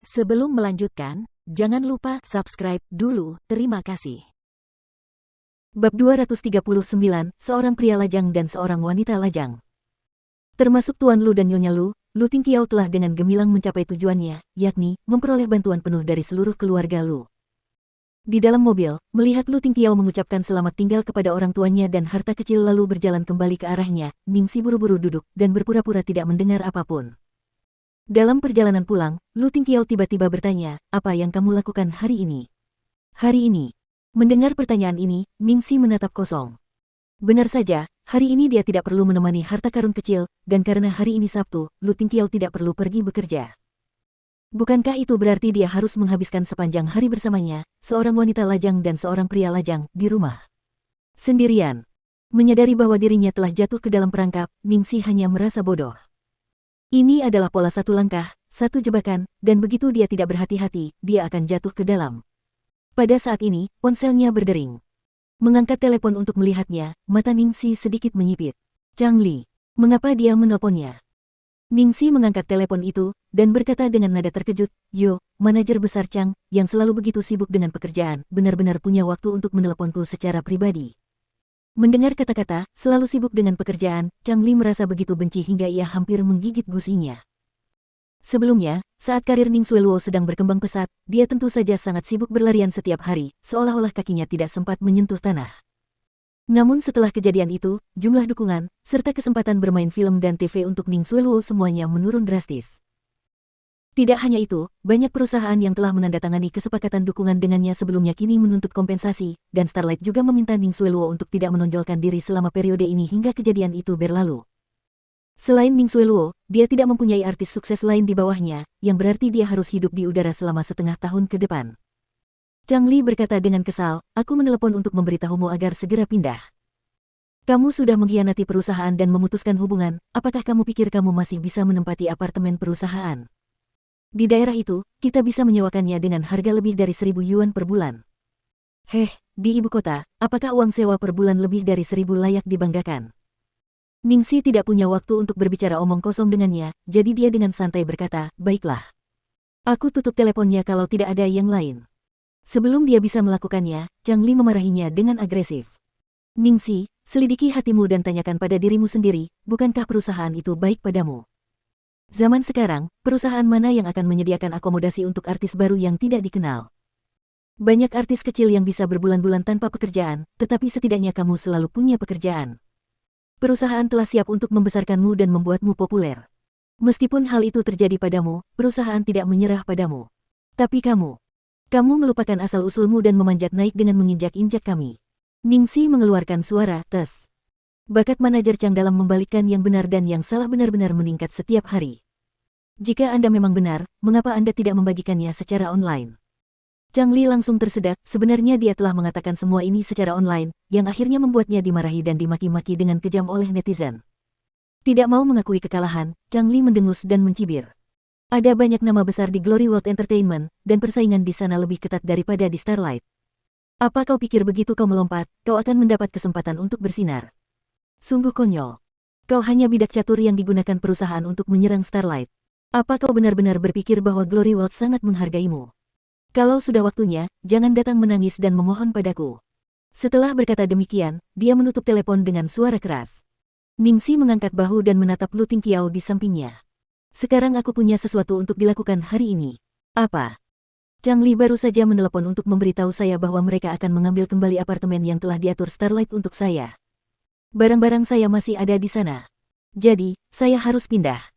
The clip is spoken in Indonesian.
Sebelum melanjutkan, jangan lupa subscribe dulu, terima kasih. Bab 239, seorang pria lajang dan seorang wanita lajang. Termasuk Tuan Lu dan Nyonya Lu, Lu Tingqiao telah dengan gemilang mencapai tujuannya, yakni memperoleh bantuan penuh dari seluruh keluarga Lu. Di dalam mobil, melihat Lu Tingqiao mengucapkan selamat tinggal kepada orang tuanya dan harta kecil lalu berjalan kembali ke arahnya, Ningxi buru-buru duduk dan berpura-pura tidak mendengar apapun. Dalam perjalanan pulang, Lu Tingqiao tiba-tiba bertanya, "Apa yang kamu lakukan hari ini?" Hari ini. Mendengar pertanyaan ini, Ningxi menatap kosong. Benar saja, hari ini dia tidak perlu menemani harta karun kecil, dan karena hari ini Sabtu, Lu Tingqiao tidak perlu pergi bekerja. Bukankah itu berarti dia harus menghabiskan sepanjang hari bersamanya, seorang wanita lajang dan seorang pria lajang, di rumah sendirian? Menyadari bahwa dirinya telah jatuh ke dalam perangkap, Ningxi hanya merasa bodoh. Ini adalah pola satu langkah, satu jebakan, dan begitu dia tidak berhati-hati, dia akan jatuh ke dalam. Pada saat ini, ponselnya berdering. Mengangkat telepon untuk melihatnya, mata Ningxi sedikit menyipit. Chang Li. Mengapa dia menelponnya? Ningxi mengangkat telepon itu, dan berkata dengan nada terkejut, "Yo, manajer besar Chang, yang selalu begitu sibuk dengan pekerjaan, benar-benar punya waktu untuk meneleponku secara pribadi." Mendengar kata-kata, selalu sibuk dengan pekerjaan, Chang Li merasa begitu benci hingga ia hampir menggigit gusinya. Sebelumnya, saat karir Ning Xueluo sedang berkembang pesat, dia tentu saja sangat sibuk berlarian setiap hari, seolah-olah kakinya tidak sempat menyentuh tanah. Namun setelah kejadian itu, jumlah dukungan, serta kesempatan bermain film dan TV untuk Ning Xueluo semuanya menurun drastis. Tidak hanya itu, banyak perusahaan yang telah menandatangani kesepakatan dukungan dengannya sebelumnya kini menuntut kompensasi, dan Starlight juga meminta Ning Xueluo untuk tidak menonjolkan diri selama periode ini hingga kejadian itu berlalu. Selain Ning Xueluo, dia tidak mempunyai artis sukses lain di bawahnya, yang berarti dia harus hidup di udara selama setengah tahun ke depan. Chang Li berkata dengan kesal, "Aku menelepon untuk memberitahumu agar segera pindah. Kamu sudah mengkhianati perusahaan dan memutuskan hubungan, apakah kamu pikir kamu masih bisa menempati apartemen perusahaan? Di daerah itu, kita bisa menyewakannya dengan harga lebih dari 1.000 yuan per bulan. Di ibu kota, apakah uang sewa per bulan lebih dari 1.000 layak dibanggakan?" Ningxi tidak punya waktu untuk berbicara omong kosong dengannya, jadi dia dengan santai berkata, "Baiklah. Aku tutup teleponnya kalau tidak ada yang lain." Sebelum dia bisa melakukannya, Chang Li memarahinya dengan agresif. "Ningxi, selidiki hatimu dan tanyakan pada dirimu sendiri, bukankah perusahaan itu baik padamu? Zaman sekarang, perusahaan mana yang akan menyediakan akomodasi untuk artis baru yang tidak dikenal? Banyak artis kecil yang bisa berbulan-bulan tanpa pekerjaan, tetapi setidaknya kamu selalu punya pekerjaan. Perusahaan telah siap untuk membesarkanmu dan membuatmu populer. Meskipun hal itu terjadi padamu, perusahaan tidak menyerah padamu. Tapi kamu melupakan asal-usulmu dan memanjat naik dengan menginjak-injak kami." Ningxi mengeluarkan suara tes. Bakat manajer Chang dalam membalikkan yang benar dan yang salah benar-benar meningkat setiap hari. "Jika Anda memang benar, mengapa Anda tidak membagikannya secara online?" Chang Li langsung tersedak, sebenarnya dia telah mengatakan semua ini secara online, yang akhirnya membuatnya dimarahi dan dimaki-maki dengan kejam oleh netizen. Tidak mau mengakui kekalahan, Chang Li mendengus dan mencibir. Ada banyak nama besar di Glory World Entertainment, dan persaingan di sana lebih ketat daripada di Starlight. Apa kau pikir begitu kau melompat, kau akan mendapat kesempatan untuk bersinar? Sungguh konyol. Kau hanya bidak catur yang digunakan perusahaan untuk menyerang Starlight. Apa kau benar-benar berpikir bahwa Glory World sangat menghargaimu? Kalau sudah waktunya, jangan datang menangis dan memohon padaku." Setelah berkata demikian, dia menutup telepon dengan suara keras. Ningxi mengangkat bahu dan menatap Lu Tingqiao di sampingnya. "Sekarang aku punya sesuatu untuk dilakukan hari ini." "Apa?" "Chang Li baru saja menelepon untuk memberitahu saya bahwa mereka akan mengambil kembali apartemen yang telah diatur Starlight untuk saya. Barang-barang saya masih ada di sana. Jadi, saya harus pindah."